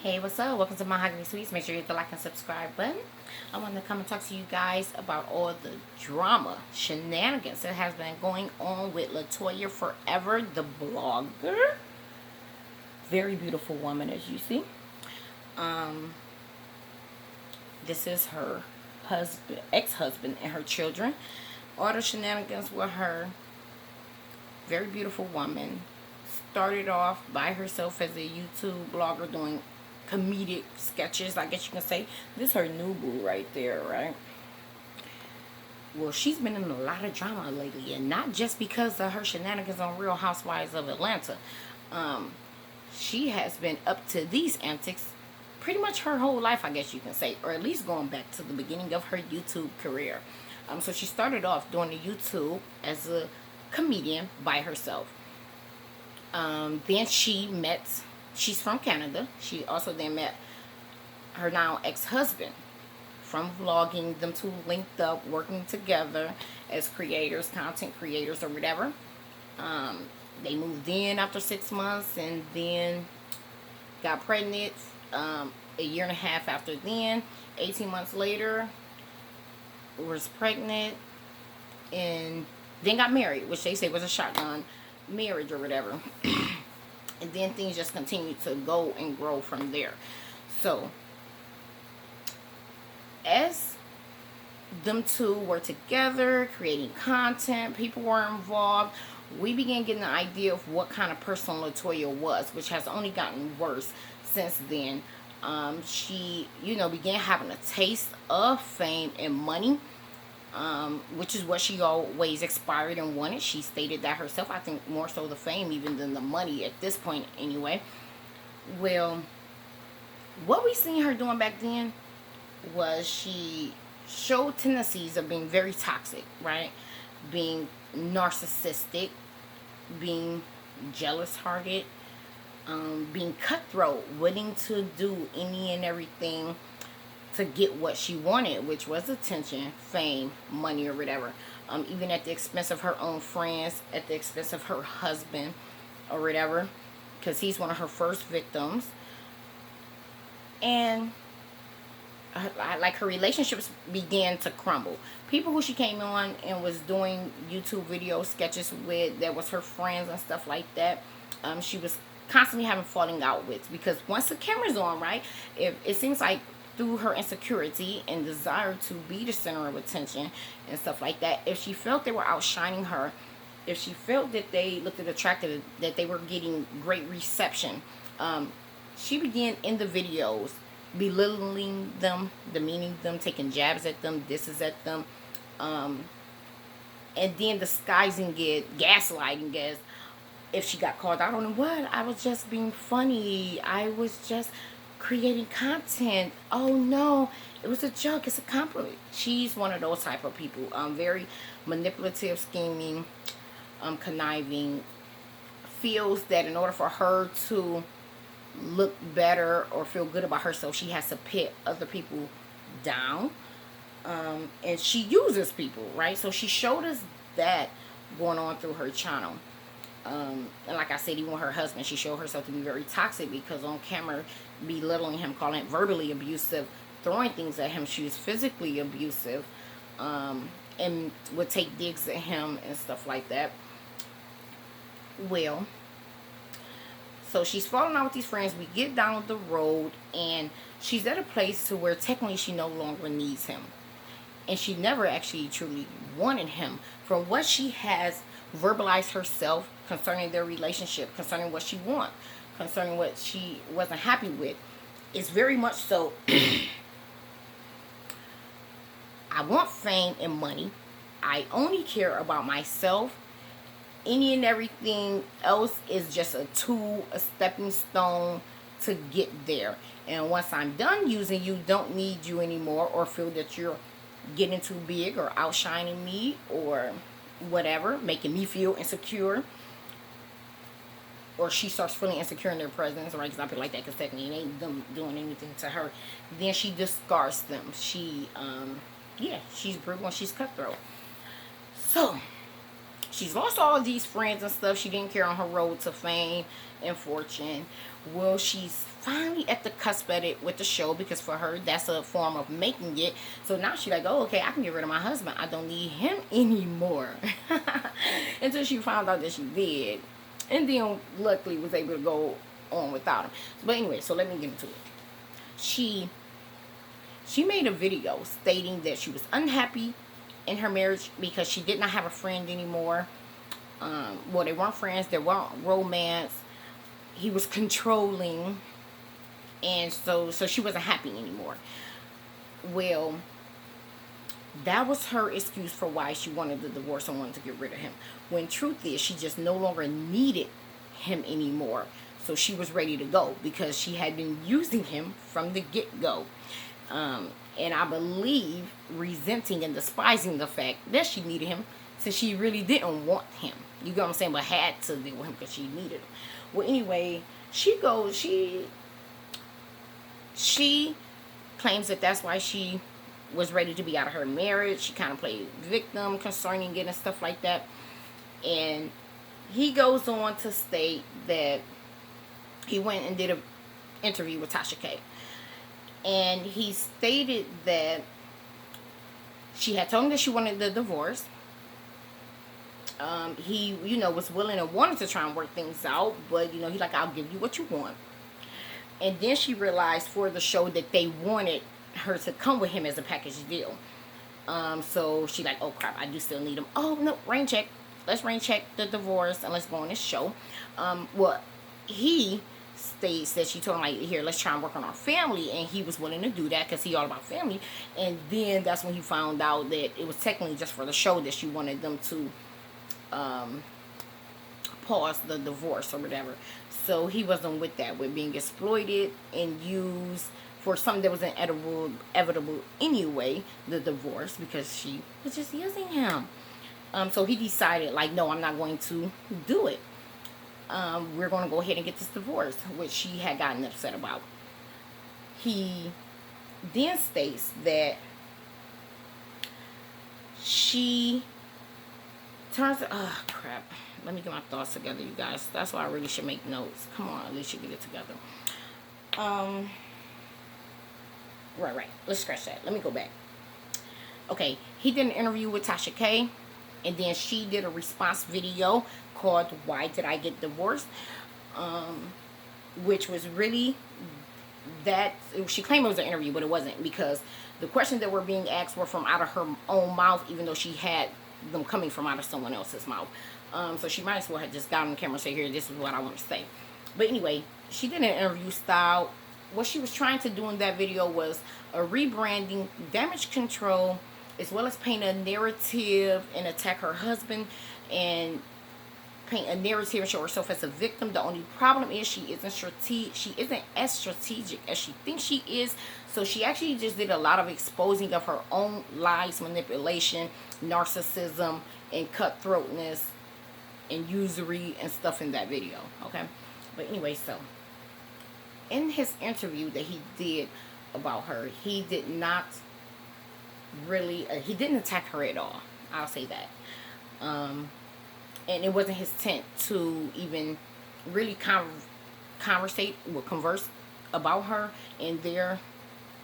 Hey, what's up? Welcome to Mahogany Sweets. Make sure you hit the like and subscribe button. I want to come and talk to you guys about all the drama, shenanigans that has been going on with Latoya Forever, the blogger. Very beautiful woman, as you see. Um, this is her husband, ex-husband, and her children. All the shenanigans with her. Very beautiful woman. Started off by herself as a YouTube blogger doing comedic sketches, I guess you can say. This is her new boo right there, right? Well, she's been in a lot of drama lately, and not just because of her shenanigans on Real Housewives of Atlanta. Um, she has been up to these antics pretty much her whole life, I guess you can say, or at least going back to the beginning of her YouTube career. So she started off doing the YouTube as a comedian by herself. Then she's from Canada. She also then met her now ex-husband. From vlogging, them two linked up, working together as creators, content creators or whatever. They moved in after 6 months and then got pregnant a year and a half after then. 18 months later, was pregnant and then got married, which they say was a shotgun marriage or whatever. And then things just continued to go and grow from there. So as them two were together creating content, people were involved, we began getting the idea of what kind of person Latoya was, which has only gotten worse since then. She began having a taste of fame and money, which is what she always aspired and wanted. She stated that herself. I think more so the fame even than the money at this point anyway. Well, what we seen her doing back then was she showed tendencies of being very toxic, right? Being narcissistic, being jealous-hearted, being cutthroat, willing to do any and everything to get what she wanted, which was attention, fame, money, or whatever. Even at the expense of her own friends, at the expense of her husband, or whatever, because he's one of her first victims. And her relationships began to crumble. People who she came on and was doing YouTube video sketches with, that was her friends and stuff like that, she was constantly having falling out with, because once the camera's on, right, if it seems like through her insecurity and desire to be the center of attention and stuff like that, if she felt they were outshining her, if she felt that they looked attractive, that they were getting great reception, she began in the videos belittling them, demeaning them, taking jabs at them, disses at them, and then disguising it, gaslighting as if she got called out on it. What? I was just being funny. I was just creating content. Oh no, it was a joke. It's a compliment. She's one of those type of people. Very manipulative, scheming, conniving. Feels that in order for her to look better or feel good about herself, she has to put other people down. And she uses people, right? So she showed us that going on through her channel. And like I said, even with her husband, she showed herself to be very toxic, because on camera, belittling him, calling it verbally abusive, throwing things at him. She was physically abusive, and would take digs at him and stuff like that. Well, so she's falling out with these friends. We get down the road, and she's at a place to where technically she no longer needs him. And she never actually truly wanted him. From what she has verbalized herself concerning their relationship, concerning what she wants, concerning what she wasn't happy with, it's very much so, I want fame and money. I only care about myself. Any and everything else is just a tool, a stepping stone to get there. And once I'm done using you, don't need you anymore, or feel that you're getting too big or outshining me or whatever, making me feel insecure, or she starts feeling insecure in their presence, right? Because I feel like that, because technically it ain't them doing anything to her. Then she discards them. She's brutal and she's cutthroat. So she's lost all of these friends and stuff. She didn't care on her road to fame and fortune. Well, she's finally at the cusp of it with the show, because for her, that's a form of making it. So now she's like, oh, okay, I can get rid of my husband. I don't need him anymore. Until she found out that she did. And then, luckily, was able to go on without him. But anyway, so let me get into it. She made a video stating that she was unhappy in her marriage because she did not have a friend anymore. Well, they weren't friends. They weren't romance. He was controlling, and so she wasn't happy anymore. Well, that was her excuse for why she wanted the divorce and wanted to get rid of him. When truth is, she just no longer needed him anymore. So she was ready to go because she had been using him from the get-go. And I believe resenting and despising the fact that she needed him, since she really didn't want him. You get what I'm saying? But had to deal with him because she needed him. Well, anyway, she claims that that's why she was ready to be out of her marriage. She kind of played victim concerning it and stuff like that. And he goes on to state that he went and did an interview with Tasha K. And he stated that she had told him that she wanted the divorce. He, was willing and wanted to try and work things out. But, he's like, I'll give you what you want. And then she realized for the show that they wanted her to come with him as a package deal. So she like, oh crap, I do still need him. Oh, no, rain check. Let's rain check the divorce and let's go on this show. Well, he states that she told him, like, here, let's try and work on our family. And he was willing to do that because he all about family. And then that's when he found out that it was technically just for the show that she wanted them to pause the divorce or whatever. So he wasn't with that, with being exploited and used for something that was inevitable anyway, the divorce, because she was just using him. So he decided, like, no, I'm not going to do it. We're going to go ahead and get this divorce, which she had gotten upset about. He then states that she turns, oh crap, let me get my thoughts together, you guys. That's why I really should make notes. Come on, at least you get it together. Right, let's scratch that. Let me go back. Okay, he did an interview with Tasha K, and then she did a response video called Why Did I Get Divorced? Which was really that, she claimed it was an interview, but it wasn't, because the questions that were being asked were from out of her own mouth, even though she had them coming from out of someone else's mouth. So she might as well have just got on the camera and say, here, this is what I want to say. But anyway, she did an interview style. What she was trying to do in that video was a rebranding, damage control, as well as paint a narrative and attack her husband and paint a narrative and show herself as a victim. The only problem is she isn't as strategic as she thinks she is. So she actually just did a lot of exposing of her own lies, manipulation, narcissism, and cutthroatness and usury and stuff in that video. Okay, but anyway, so in his interview that he did about her, he did not really he didn't attack her at all. I'll say that. And it wasn't his intent to even really converse about her and their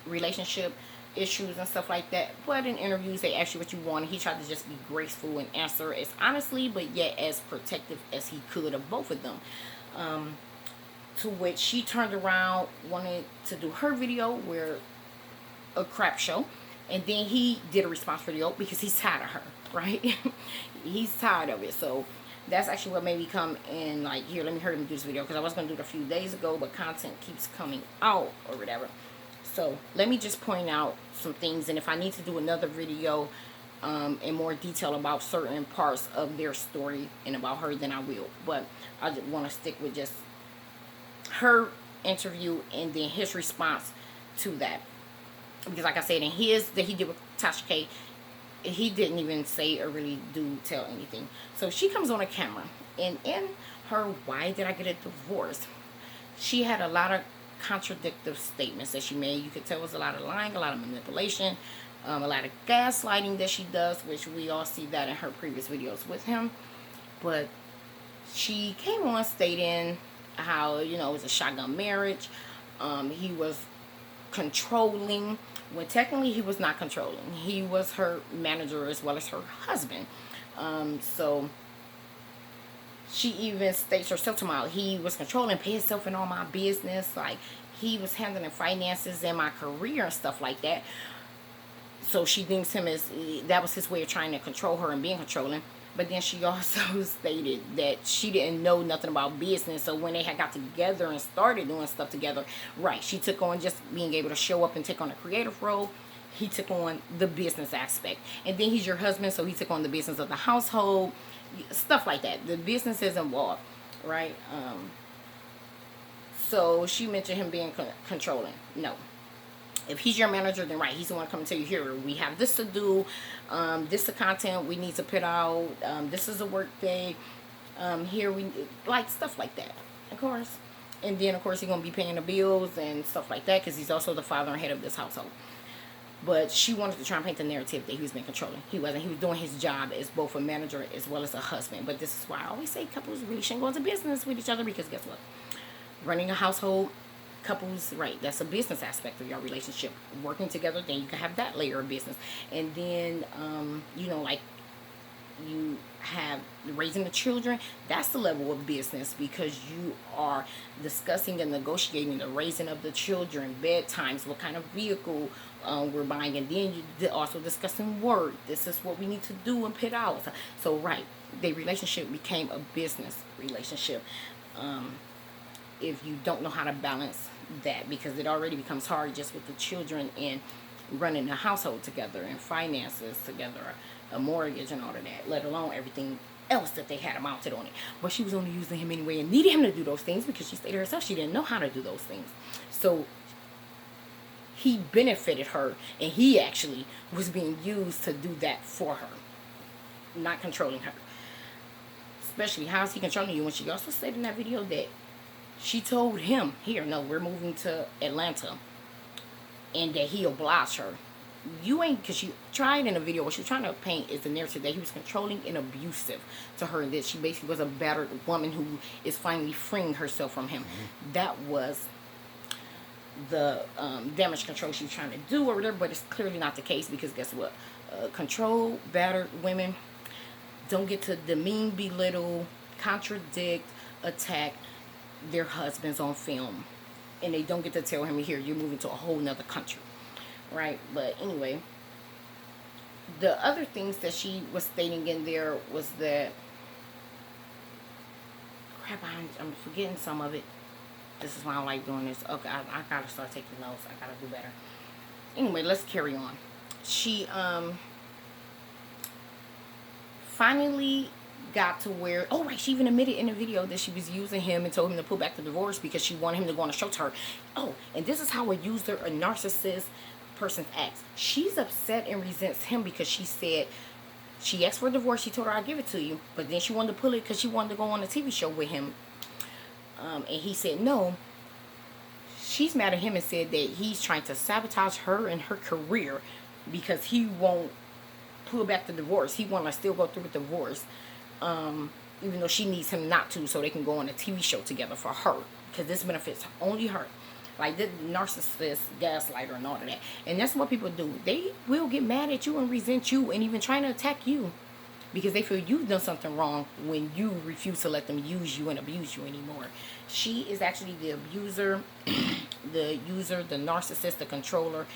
relationship issues and stuff like that. But in interviews, they ask you what you want, and he tried to just be graceful and answer as honestly, but yet as protective as he could of both of them. To which she turned around, wanted to do her video, where a crap show, and then he did a response video because he's tired of her, right? He's tired of it. So that's actually what made me come in, like, here, let me hurry and do this video, because I was going to do it a few days ago, but content keeps coming out or whatever. So let me just point out some things, and if I need to do another video in more detail about certain parts of their story and about her, then I will. But I just want to stick with just her interview and then his response to that, because like I said, in his that he did with Tasha K, he didn't even say or really do tell anything. So she comes on a camera, and in her Why Did I Get a Divorce, she had a lot of contradictory statements that she made. You could tell it was a lot of lying, a lot of manipulation, a lot of gaslighting that she does, which we all see that in her previous videos with him. But she came on stating how, you know, it was a shotgun marriage. He was controlling, when technically he was not controlling. He was her manager as well as her husband. So she even states herself tomorrow, he was controlling, pay himself in all my business. Like, he was handling finances and my career and stuff like that. So she thinks him as, that was his way of trying to control her and being controlling. But then she also stated that she didn't know nothing about business. So when they had got together and started doing stuff together, right, she took on just being able to show up and take on a creative role. He took on the business aspect. And then he's your husband, so he took on the business of the household. Stuff like that. The business is involved, right? So she mentioned him being controlling. No. If he's your manager, then right, he's the one coming to you, here, we have this to do, this is the content we need to put out, this is a work day, here we, like, stuff like that, of course. And then, of course, he's going to be paying the bills and stuff like that, because he's also the father and head of this household. But she wanted to try and paint the narrative that he was being controlling. He wasn't. He was doing his job as both a manager as well as a husband. But this is why I always say couples really shouldn't go into business with each other, because guess what? Running a household, couples, right, that's a business aspect of your relationship. Working together, then you can have that layer of business. And then, you know, like, you have raising the children, that's the level of business, because you are discussing and negotiating the raising of the children, bedtimes, what kind of vehicle we're buying, and then you also discussing work. This is what we need to do and put out. So right, the relationship became a business relationship. If you don't know how to balance that, because it already becomes hard just with the children and running the household together and finances together, a mortgage and all of that, let alone everything else that they had mounted on it. But she was only using him anyway and needed him to do those things, because she stated herself she didn't know how to do those things. So he benefited her, and he actually was being used to do that for her, not controlling her. Especially, how is he controlling you when she also said in that video that she told him, here, no, we're moving to Atlanta, and that he obliged her. You ain't, because she tried in a video, what she was trying to paint is the narrative that he was controlling and abusive to her, that she basically was a battered woman who is finally freeing herself from him. That was the damage control she was trying to do over there, but it's clearly not the case, because guess what? Control, battered women don't get to demean, belittle, contradict, attack their husbands on film, and they don't get to tell him, here, you're moving to a whole nother country, right? But anyway, the other things that she was stating in there was that, crap, I'm forgetting some of it. This is why I like doing this. Okay, I gotta start taking notes. I gotta do better. Anyway, let's carry on. She finally got to where, oh right, she even admitted in the video that she was using him and told him to pull back the divorce because she wanted him to go on a show to her. Oh, and this is how a user, a narcissist person acts. She's upset and resents him because she said, she asked for a divorce, she told her, I'll give it to you, but then she wanted to pull it because she wanted to go on a TV show with him, and he said no. She's mad at him and said that he's trying to sabotage her and her career because he won't pull back the divorce. He want to still go through with the divorce, even though she needs him not to, so they can go on a TV show together for her, because this benefits only her. Like the narcissist, gaslighter, and all of that. And that's what people do. They will get mad at you and resent you and even trying to attack you because they feel you've done something wrong when you refuse to let them use you and abuse you anymore. She is actually the abuser, the user, the narcissist, the controller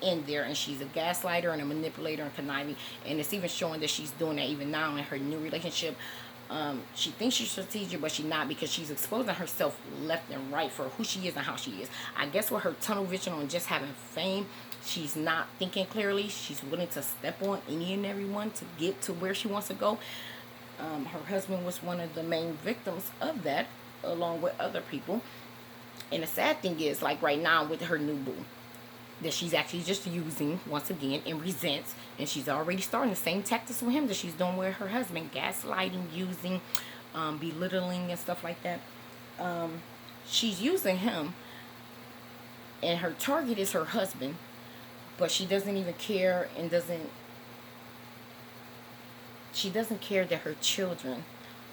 in there, and she's a gaslighter and a manipulator and conniving, and it's even showing that she's doing that even now in her new relationship. She thinks she's strategic, but she's not, because she's exposing herself left and right for who she is and how she is. I guess with her tunnel vision on just having fame, she's not thinking clearly. She's willing to step on any and everyone to get to where she wants to go. Her husband was one of the main victims of that, along with other people. And the sad thing is, like right now with her new boo, that she's actually just using once again and resents, and she's already starting the same tactics with him that she's doing with her husband, gaslighting, using, belittling and stuff like that. She's using him, and her target is her husband, but she doesn't even care, and she doesn't care that her children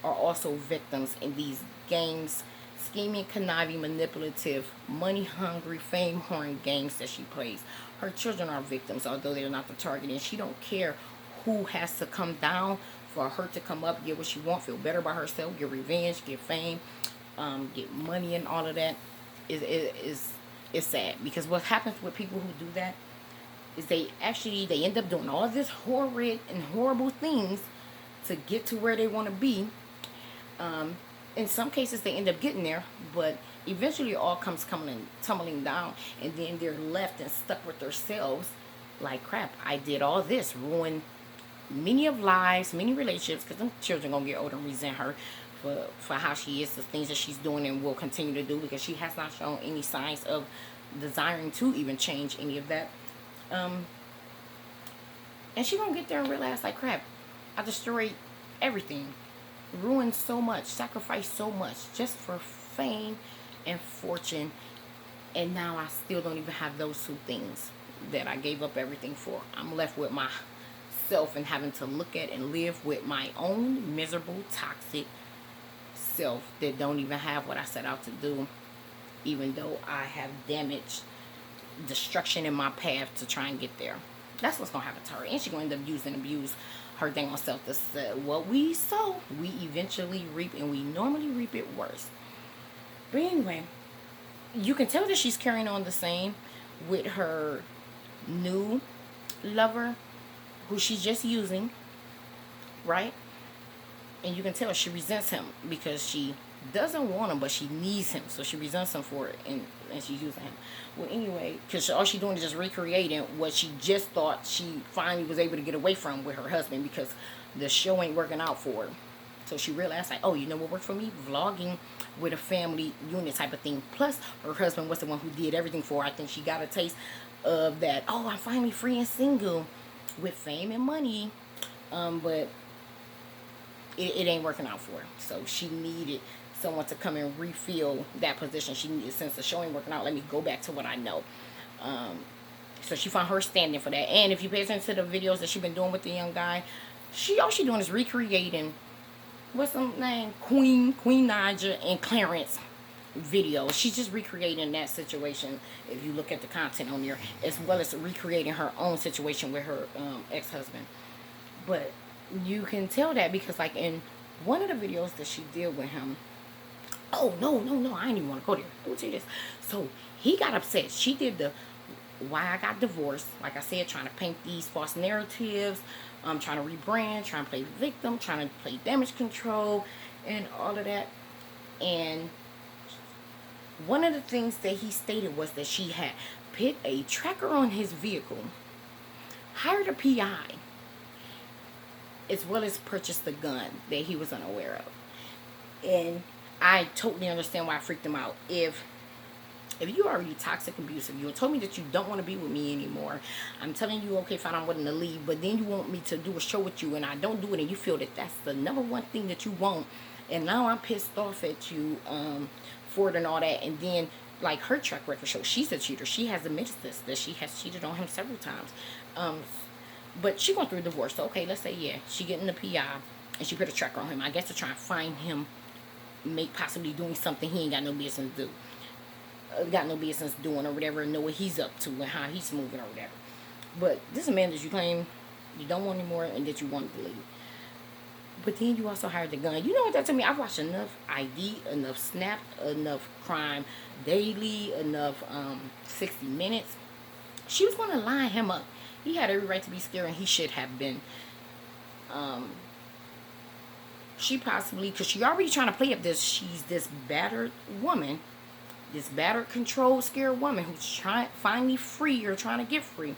are also victims in these games, scheming, conniving, manipulative, money-hungry, fame-whoring games that she plays. Her children are victims, although they're not the target, and she don't care who has to come down for her to come up, get what she wants, feel better about herself, get revenge, get fame, get money, and all of that. Is sad, because what happens with people who do that is they end up doing all this horrid and horrible things to get to where they want to be. In some cases they end up getting there, but eventually it all comes tumbling down, and then they're left and stuck with themselves like, crap, I did all this, ruined many of lives, many relationships, because them children gonna get older and resent her for how she is, the things that she's doing and will continue to do, because she has not shown any signs of desiring to even change any of that. And she gonna get there and realize, like, crap, I destroyed everything, ruined so much, sacrificed so much just for fame and fortune, and now I still don't even have those two things that I gave up everything for. I'm left with myself and having to look at and live with my own miserable, toxic self that don't even have what I set out to do, even though I have damaged, destruction in my path to try and get there. That's what's gonna happen to her, and she's gonna end up using and abuse her dang on self to say, what we sow, we eventually reap, and we normally reap it worse. But anyway, you can tell that she's carrying on the same with her new lover, who she's just using, right? And you can tell she resents him because she doesn't want him, but she needs him, so she resents him for it, and she's using him. Well, anyway, because all she's doing is just recreating what she just thought she finally was able to get away from with her husband, because the show ain't working out for her. So she realized, like, oh, you know what worked for me? Vlogging with a family unit type of thing. Plus, her husband was the one who did everything for her. I think she got a taste of that, oh, I'm finally free and single with fame and money. But it ain't working out for her. So she needed someone to come and refill that position. She needed, since the show ain't working out, let me go back to what I know. So she found her standing for that. And if you pay attention to the videos that she's been doing with the young guy, all she doing is recreating, what's the name, Queen Naja and Clarence videos. She's just recreating that situation, if you look at the content on there, as well as recreating her own situation with her ex-husband. But you can tell that because, like, in one of the videos that she did with him, oh, no, I didn't even want to go there. Let me tell you this. So he got upset. She did the why I got divorced. Like I said, trying to paint these false narratives, trying to rebrand, trying to play victim, trying to play damage control, and all of that. And one of the things that he stated was that she had put a tracker on his vehicle, hired a PI, as well as purchased the gun that he was unaware of. And I totally understand why I freaked him out. If you are already toxic, abusive, you told me that you don't want to be with me anymore, I'm telling you, okay, fine, I'm willing to leave, but then you want me to do a show with you, and I don't do it, and you feel that that's the number one thing that you want, and now I'm pissed off at you for it and all that. And then, like, her track record shows she's a cheater. She has admitted this, that she has cheated on him several times. But she going through a divorce, so okay, let's say, yeah, she getting the PI, and she put a tracker on him, I guess, to try and find him, possibly doing something he ain't got no business to do. Got no business doing or whatever, and know what he's up to and how he's moving or whatever. But this is a man that you claim you don't want anymore and that you want to leave. But then you also hired the gun. You know what that to me? I've watched enough ID, enough Snap, enough Crime Daily, enough 60 Minutes. She was going to line him up. He had every right to be scared, and he should have been. She possibly, because she already trying to play up this, she's this battered woman, this battered, controlled, scared woman who's finally free or trying to get free.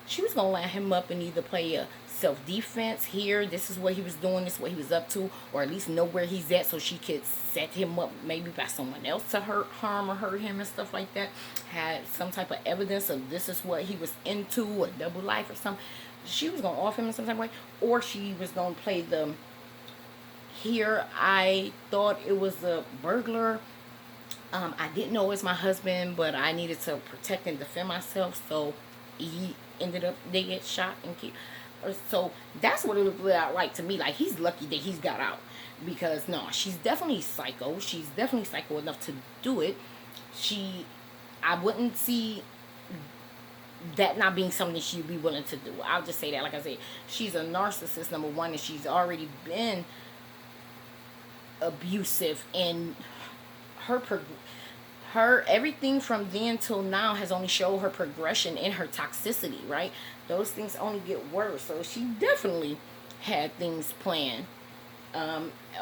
She was going to line him up and either play a self-defense here, this is what he was doing, this is what he was up to, or at least know where he's at so she could set him up maybe by someone else to harm or hurt him and stuff like that. Had some type of evidence of this is what he was into, a double life or something. She was going to off him in some type of way, or she was going to play the, here I thought it was a burglar, I didn't know it was my husband, but I needed to protect and defend myself, so he ended up, they get shot and killed. So that's what it looked like to me. Like, he's lucky that he's got out. because no, she's definitely psycho. She's definitely psycho enough to do it. I wouldn't see that not being something she'd be willing to do. I'll just say that. Like I said, she's a narcissist, number one, and she's already been abusive, and her everything from then till now has only showed her progression in her toxicity, right? Those things only get worse. So she definitely had things planned.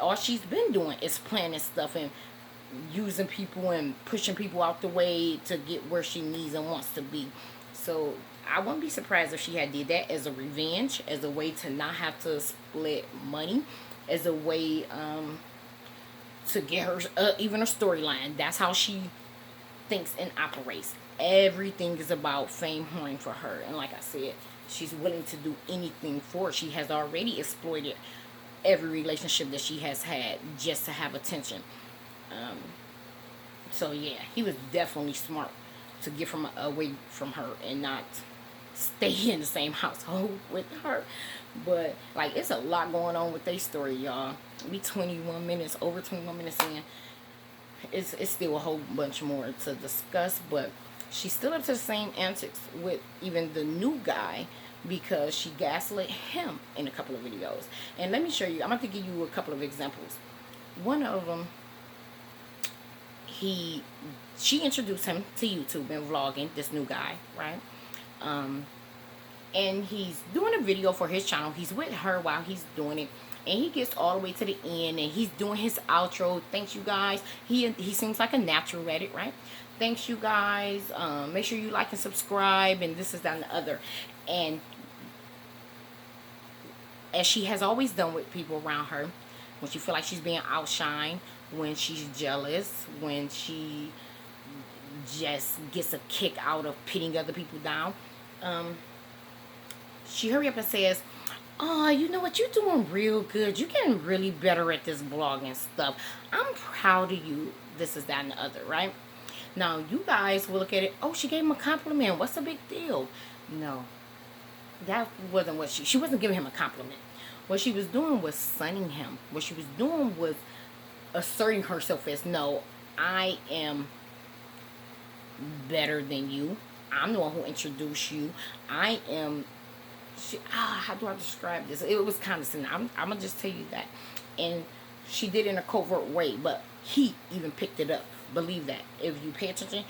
All she's been doing is planning stuff and using people and pushing people out the way to get where she needs and wants to be. So I wouldn't be surprised if she had did that as a revenge, as a way to not have to split money, as a way to get her even a storyline. That's how she thinks and operates. Everything is about fame, horn for her. And like I said, she's willing to do anything for it. She has already exploited every relationship that she has had just to have attention. So yeah, he was definitely smart to get away from her and not stay in the same household with her. But like, it's a lot going on with their story, y'all. We 21 minutes, over 21 minutes in. It's still a whole bunch more to discuss, but she's still up to the same antics with even the new guy, because she gaslit him in a couple of videos. And let me show you, I'm going to give you a couple of examples. One of them, she introduced him to YouTube and vlogging, this new guy, right? And he's doing a video for his channel. He's with her while he's doing it, and he gets all the way to the end, and he's doing his outro. Thanks, you guys. He seems like a natural at it, right? Thanks, you guys. Make sure you like and subscribe, and this is that and the other. And as she has always done with people around her, when she feel like she's being outshined, when she's jealous, when she just gets a kick out of pitting other people down, she hurry up and says, "Oh, you know what? You're doing real good. You're getting really better at this blogging stuff. I'm proud of you." This is that and the other, right? Now, you guys will look at it, "Oh, she gave him a compliment. What's the big deal?" No, that wasn't what she wasn't giving him a compliment. What she was doing was sunning him. What she was doing was asserting herself as, "No, I am better than you. I'm the one who introduced you. I am." How do I describe this? It was condescending. I'm gonna just tell you that. And she did it in a covert way, but he even picked it up. Believe that. If you pay attention,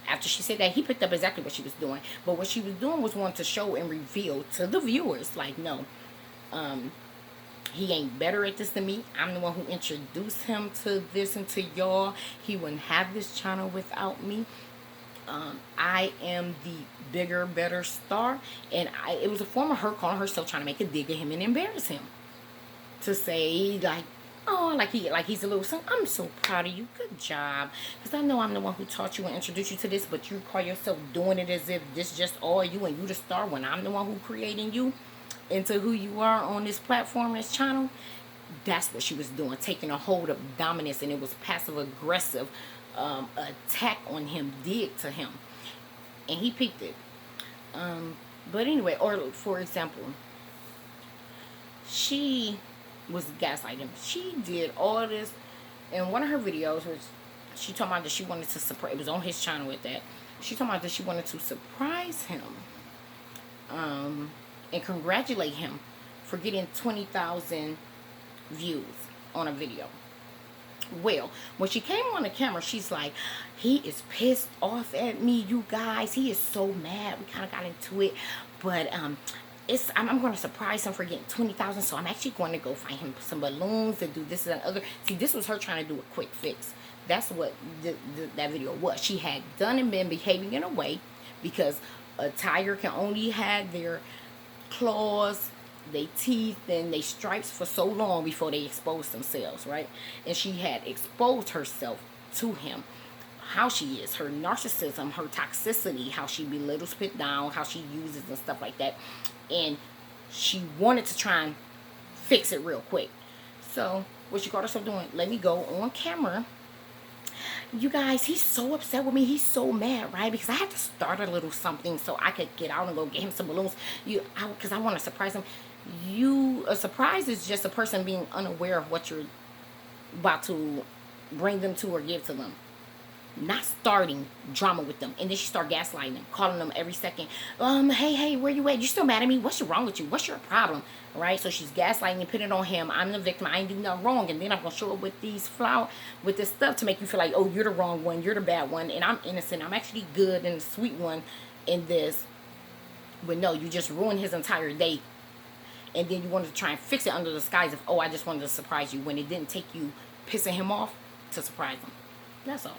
after she said that, he picked up exactly what she was doing. But what she was doing was wanting to show and reveal to the viewers, like, no, he ain't better at this than me. I'm the one who introduced him to this and to y'all. He wouldn't have this channel without me. I am the bigger, better star. And it was a form of her calling herself, trying to make a dig at him and embarrass him. To say, like, "Oh, like he's a little son. I'm so proud of you. Good job. Because I know I'm the one who taught you and introduced you to this, but you call yourself doing it as if this just all you and you the star, when I'm the one who creating you into who you are on this platform, this channel." That's what she was doing, taking a hold of dominance, and it was passive aggressive attack on him, dig to him, and he picked it. But anyway, or for example, she was gaslighting him. She did all this in one of her videos, which she told me that she wanted to surprise. It was on his channel with that. She told me that she wanted to surprise him, and congratulate him for getting 20,000 views on a video. Well, when she came on the camera, she's like, "He is pissed off at me, you guys. He is so mad." We kind of got into it, but I'm going to surprise him for getting 20,000. So I'm actually going to go find him some balloons and do this and that other. See, this was her trying to do a quick fix. That's what that video was. She had done and been behaving in a way, because a tiger can only have their claws, they teeth, and they stripes for so long before they expose themselves, right? And she had exposed herself to him, how she is, her narcissism, her toxicity, how she belittles, put down, how she uses and stuff like that. And she wanted to try and fix it real quick. So what she caught herself doing, let me go on camera. You guys, he's so upset with me. He's so mad, right? Because I had to start a little something so I could get out and go get him some balloons. Because I want to surprise him. A surprise is just a person being unaware of what you're about to bring them to or give to them. Not starting drama with them. And then she start gaslighting them, calling them every second. Hey, where you at? You still mad at me? What's wrong with you? What's your problem? Right? So she's gaslighting and putting it on him. I'm the victim. I ain't do nothing wrong. And then I'm gonna show up with these with this stuff to make you feel like, oh, you're the wrong one, you're the bad one, and I'm innocent. I'm actually good and the sweet one in this. But no, you just ruined his entire day. And then you wanted to try and fix it under the guise of, oh, I just wanted to surprise you, when it didn't take you pissing him off to surprise him. That's all.